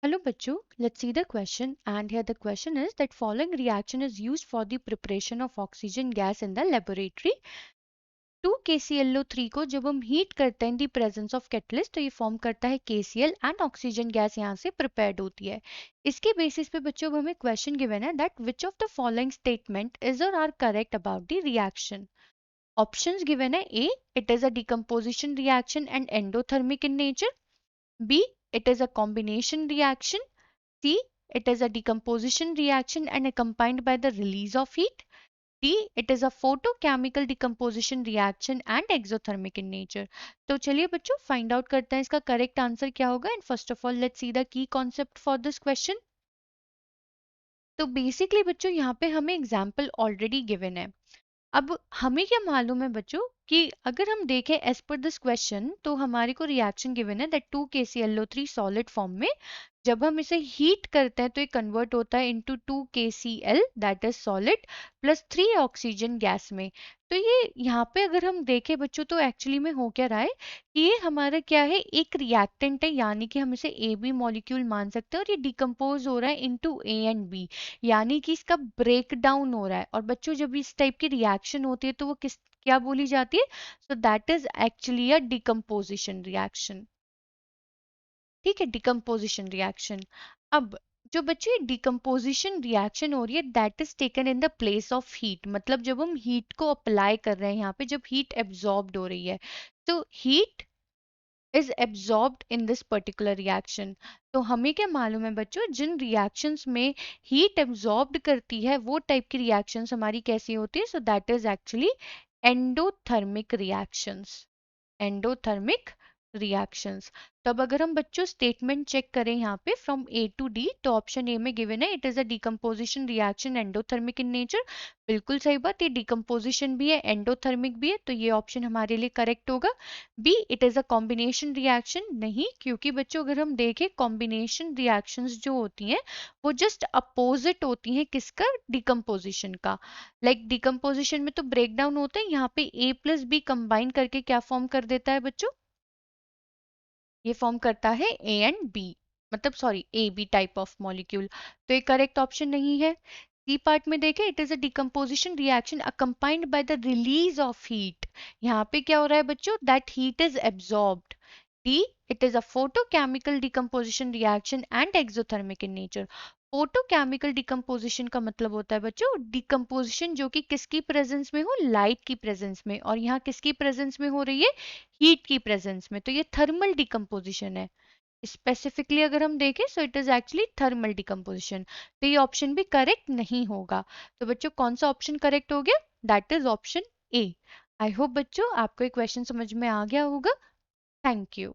Hello बच्चों, let's see the question and here the question is that following reaction is used for the preparation of oxygen gas in the laboratory. 2KClO3 को जब हम heat करते हैं इन the presence of catalyst तो ये form करता है KCl एंड ऑक्सीजन गैस यहाँ से प्रिपेयर्ड होती है। इसके बेसिस पे बच्चों हमें क्वेश्चन गिवन है that which of the following statement is or are correct about the reaction. Options given है A, it is a decomposition reaction and endothermic in nature. B, it is a combination reaction. C, it is a decomposition reaction and accompanied by the release of heat. D, it is a photochemical decomposition reaction and exothermic in nature. तो चलिए बच्चों find out करते हैं इसका correct answer क्या होगा and first of all let's see the key concept for this question. तो basically बच्चों यहाँ पे हमें एग्जाम्पल ऑलरेडी गिवन है। अब हमें क्या मालूम है बच्चों कि अगर हम देखें एज पर दिस क्वेश्चन तो हमारे को रिएक्शन गिवन है दैट 2KClO3 सॉलिड फॉर्म में जब हम इसे हीट करते हैं तो ये कन्वर्ट होता है into 2KCl that is solid plus 3 oxygen gas में। तो ये यहाँ पे अगर हम देखें बच्चों तो एक्चुअली में हो क्या रहा है कि ये हमारा क्या है एक रिएक्टेंट है यानी कि हम इसे ए बी मॉलिक्यूल मान सकते हैं और ये डिकम्पोज हो रहा है इनटू ए एंड बी यानी कि इसका ब्रेक डाउन हो रहा है। और बच्चों जब इस टाइप की रिएक्शन होती है तो वो किस क्या बोली जाती है? So that is actually a decomposition reaction. ठीक है, डिकम्पोजिशन रिएक्शन। अब जो बच्चे डिकम्पोजिशन रिएक्शन हो रही है that is taken in the place of heat, मतलब जब हम हीट को अप्लाई कर रहे हैं यहाँ पे जब हीट एब्जॉर्ब्ड हो रही है तो heat is absorbed in this particular reaction। तो हमें क्या मालूम है बच्चों जिन रिएक्शंस में हीट एब्जॉर्ब्ड करती है वो टाइप की रिएक्शंस हमारी कैसी होती है? So that is actually endothermic reactions. Endothermic reactions. तो अब अगर हम बच्चों स्टेटमेंट चेक करें यहाँ पे फ्रॉम ए टू डी तो ऑप्शन ए में गिवन है it is a decomposition reaction endothermic in nature. बिल्कुल सही बात, ये डिकम्पोजिशन भी है एंडोथर्मिक भी है तो ये ऑप्शन हमारे लिए करेक्ट होगा। B, it is a combination reaction, नहीं क्योंकि बच्चों अगर हम देखें कॉम्बिनेशन रिएक्शंस जो होती हैं वो जस्ट अपोजिट होती हैं किसका? डिकम्पोजिशन का। लाइक डिकम्पोजिशन में तो ब्रेक डाउन होता है, यहाँ पे ए प्लस बी कंबाइन करके क्या फॉर्म कर देता है बच्चों? ये फॉर्म करता है ए एंड बी, मतलब sorry A B type of molecule. तो ये करेक्ट ऑप्शन नहीं है। सी पार्ट में देखें it is a decomposition reaction accompanied by the release of heat. यहाँ पे क्या हो रहा है बच्चों? That heat is absorbed. D, it is a photochemical decomposition reaction and exothermic in nature। Photochemical decomposition का मतलब होता है बच्चों डिकम्पोजिशन जो कि किसकी प्रेजेंस में हो? लाइट की प्रेजेंस में। और यहाँ किसकी प्रेजेंस में हो रही है? हीट की प्रेजेंस में। तो ये थर्मल डिकम्पोजिशन है। स्पेसिफिकली अगर हम देखें so it is actually thermal decomposition. तो ये ऑप्शन भी करेक्ट नहीं होगा। तो बच्चों कौन सा ऑप्शन करेक्ट हो गया? That is option A. I hope बच्चों आपको ये क्वेश्चन समझ में आ गया होगा। Thank you.